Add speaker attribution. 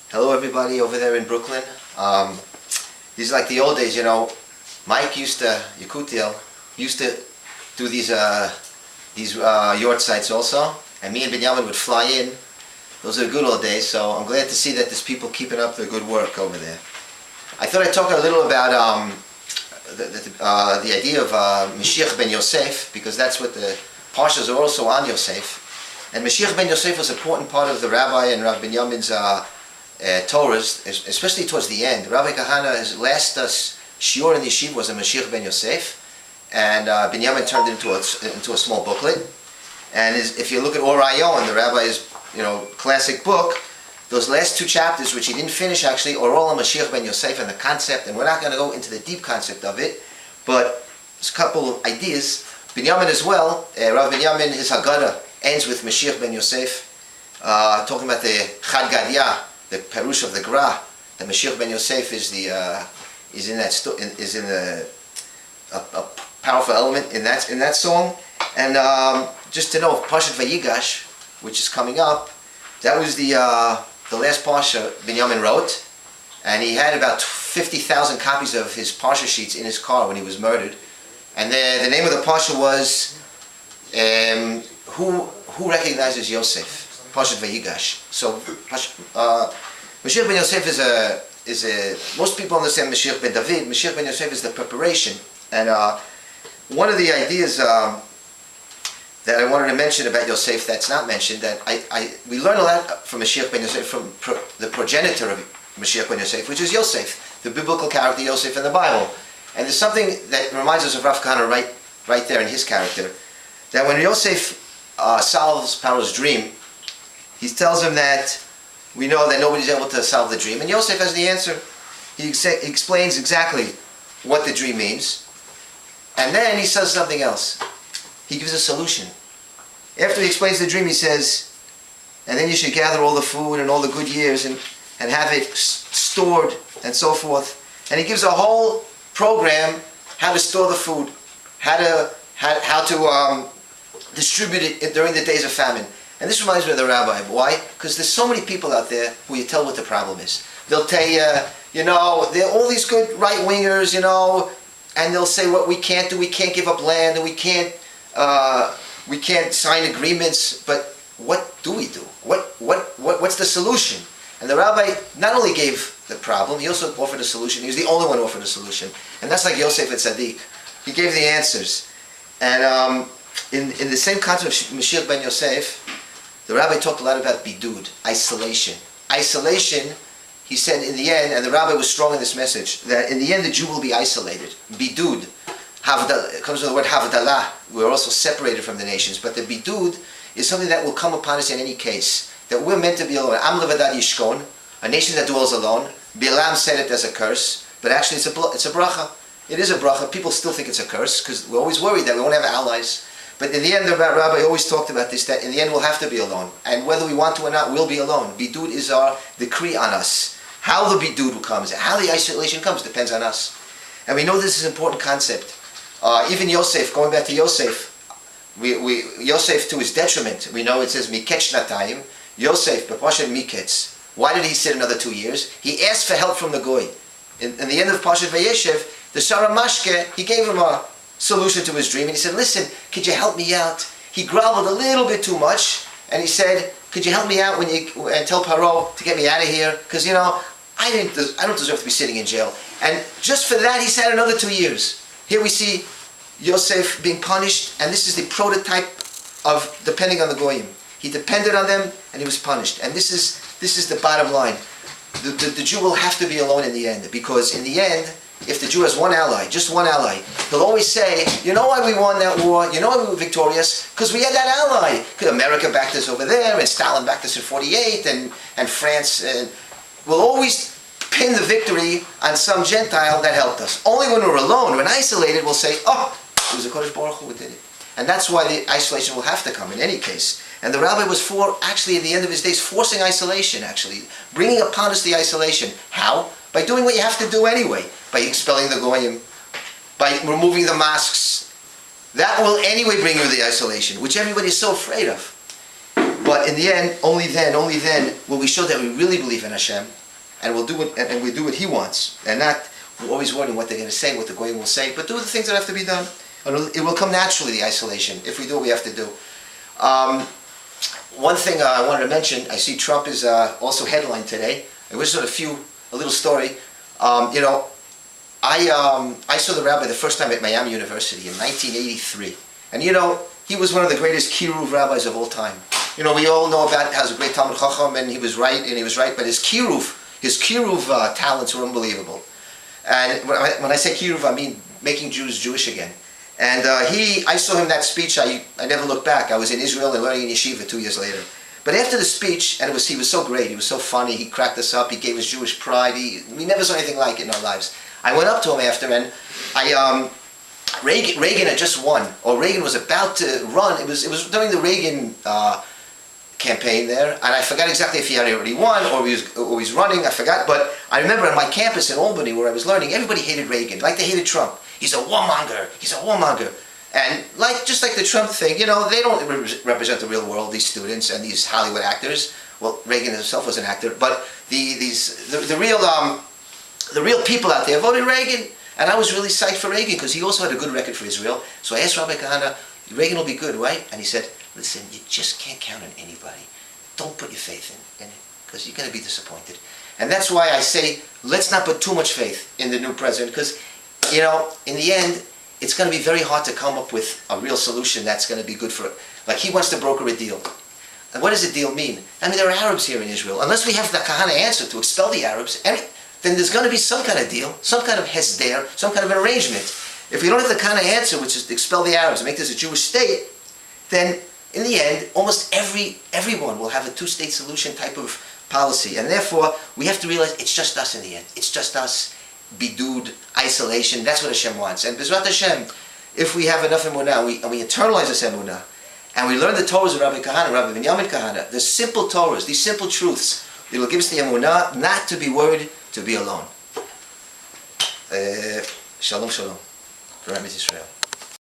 Speaker 1: Hello everybody over there in Brooklyn. These are like the old days, you know. Mike Yakutiel used to do these Yartzeits also, and me and Binyamin would fly in. Those are the good old days, so I'm glad to see that there's people keeping up their good work over there. I thought I'd talk a little about the idea of Moschiach ben Yosef, because that's what the Parshas are also on Yosef. And Moschiach ben Yosef was an important part of the Rabbi and Rav Binyamin's Torahs, especially towards the end. Rabbi Kahane, his last shiur in the yeshiva was a Moschiach ben Yosef, and Binyamin turned it into a small booklet. And if you look at Or Ayon, the Rabbi's classic book, those last two chapters, which he didn't finish actually, are all on Moschiach ben Yosef and the concept, and we're not going to go into the deep concept of it, but there's a couple of ideas. Binyamin as well, Rav Binyamin, his Haggadah ends with Moschiach ben Yosef, talking about the Chad Gadya, the Perush of the Gra. The Moschiach ben Yosef is a powerful element in that song. And just to know, Parshat Vayigash, which is coming up, that was the last Parsha Binyamin wrote, and he had about 50,000 copies of his Parsha sheets in his car when he was murdered. And the name of the Parsha was Who Recognizes Yosef? Parshat Vayigash. So Moschiach ben Yosef is a most people understand Moschiach ben David. Moschiach ben Yosef is the preparation. And one of the ideas that I wanted to mention about Yosef that's not mentioned, that we learn a lot from Moschiach ben Yosef, from the progenitor of Moschiach ben Yosef, which is Yosef, the biblical character Yosef in the Bible. And there's something that reminds us of Rav Kahane right there in his character, that when Yosef solves Paro's dream, he tells him that we know that nobody's able to solve the dream, and Yosef has the answer. He explains exactly what the dream means, and then he says something else. He gives a solution. After he explains the dream, he says, and then you should gather all the food and all the good years and have it stored and so forth. And he gives a whole program how to store the food, how to distribute it during the days of famine. And this reminds me of the rabbi. Why? Because there's so many people out there who you tell what the problem is. They'll tell you, they're all these good right-wingers, and they'll say what we can't do, we can't give up land, and we can't sign agreements. But what do we do? What's the solution? And the rabbi not only gave the problem, he also offered a solution. He was the only one who offered a solution. And that's like Yosef at Tzaddik. He gave the answers. And in the same concept of Moschiach ben Yosef, the rabbi talked a lot about bidud, isolation. Isolation, he said in the end, and the rabbi was strong in this message, that in the end the Jew will be isolated. Bidud, it comes from the word havdalah. We're also separated from the nations. But the bidud is something that will come upon us in any case. That we're meant to be alone. Am levadad yishkon, a nation that dwells alone. Bilam said it as a curse, but actually it's a bracha. It is a bracha. People still think it's a curse because we're always worried that we won't have allies. But in the end, the rabbi always talked about this, that in the end we'll have to be alone. And whether we want to or not, we'll be alone. Bidud is our decree on us. How the bidud comes, how the isolation comes, depends on us. And we know this is an important concept. Even Yosef, going back to Yosef, Yosef to his detriment, we know it says miketz shnatayim, Yosef, b'pashat miketz. Why did he sit another 2 years? He asked for help from the goy. In the end of Parshat Vayeshev, the Sarah Mashke, he gave him a solution to his dream, and he said, listen, could you help me out? He growled a little bit too much, and he said, could you help me out and tell Paro to get me out of here? Because, I don't deserve to be sitting in jail. And just for that, he sat another 2 years. Here we see Yosef being punished, and this is the prototype of depending on the goyim. He depended on them, and he was punished. And this is the bottom line. The Jew will have to be alone in the end, because in the end, if the Jew has one ally, just one ally, he'll always say, you know why we won that war? You know why we were victorious? Because we had that ally. Because America backed us over there, and Stalin backed us in 48, and France will always pin the victory on some Gentile that helped us. Only when we're alone, when isolated, we'll say, oh, it was the Kodesh Baruch Hu who did it. And that's why the isolation will have to come in any case. And the rabbi was actually at the end of his days, forcing isolation, actually. Bringing upon us the isolation. How? By doing what you have to do anyway. By expelling the goyim. By removing the mosques. That will anyway bring you the isolation, which everybody is so afraid of. But in the end, only then will we show that we really believe in Hashem, and we'll do it, and we do what He wants, and not always wondering what they're going to say, what the goyim will say, but do the things that have to be done. And it will come naturally, the isolation, if we do what we have to do. One thing I wanted to mention, I see Trump is also headlined today. I wish a little story. I saw the rabbi the first time at Miami University in 1983. And he was one of the greatest kiruv rabbis of all time. We all know about how he was a great Talmud Chacham, and he was right, but his kiruv talents were unbelievable. And when I say kiruv, I mean making Jews Jewish again. And I saw him that speech, I never looked back. I was in Israel and learning in yeshiva 2 years later. But after the speech, and he was so great, he was so funny, he cracked us up, he gave us Jewish pride, we never saw anything like it in our lives. I went up to him after, and Reagan had just won, or Reagan was about to run. It was during the Reagan campaign there, and I forgot exactly if he had already won or he was running. I forgot, but I remember on my campus in Albany where I was learning, everybody hated Reagan, like they hated Trump. He's a warmonger. And just like the Trump thing, they don't represent the real world. These students and these Hollywood actors. Well, Reagan himself was an actor, but the real people out there voted Reagan. And I was really psyched for Reagan because he also had a good record for Israel. So I asked Rabbi Kahane, Reagan will be good, right? And he said, listen, you just can't count on anybody. Don't put your faith in it because you're going to be disappointed. And that's why I say, let's not put too much faith in the new president because, in the end, it's going to be very hard to come up with a real solution that's going to be good for, like he wants to broker a deal. And what does a deal mean? I mean, there are Arabs here in Israel. Unless we have the Kahane answer to expel the Arabs, then there's going to be some kind of deal, some kind of hesder, some kind of an arrangement. If we don't have the Kahane answer, which is to expel the Arabs and make this a Jewish state, then in the end, almost everyone will have a two-state solution type of policy. And therefore, we have to realize it's just us in the end. It's just us, bidud, isolation. That's what Hashem wants. And B'ezrat Hashem, if we have enough emunah, and we internalize this emunah, and we learn the Torahs of Rabbi Kahane, Rav Binyamin Kahane, the simple Torahs, these simple truths, it will give us the emunah not to be worried, to be alone. Shalom, shalom. For Israel.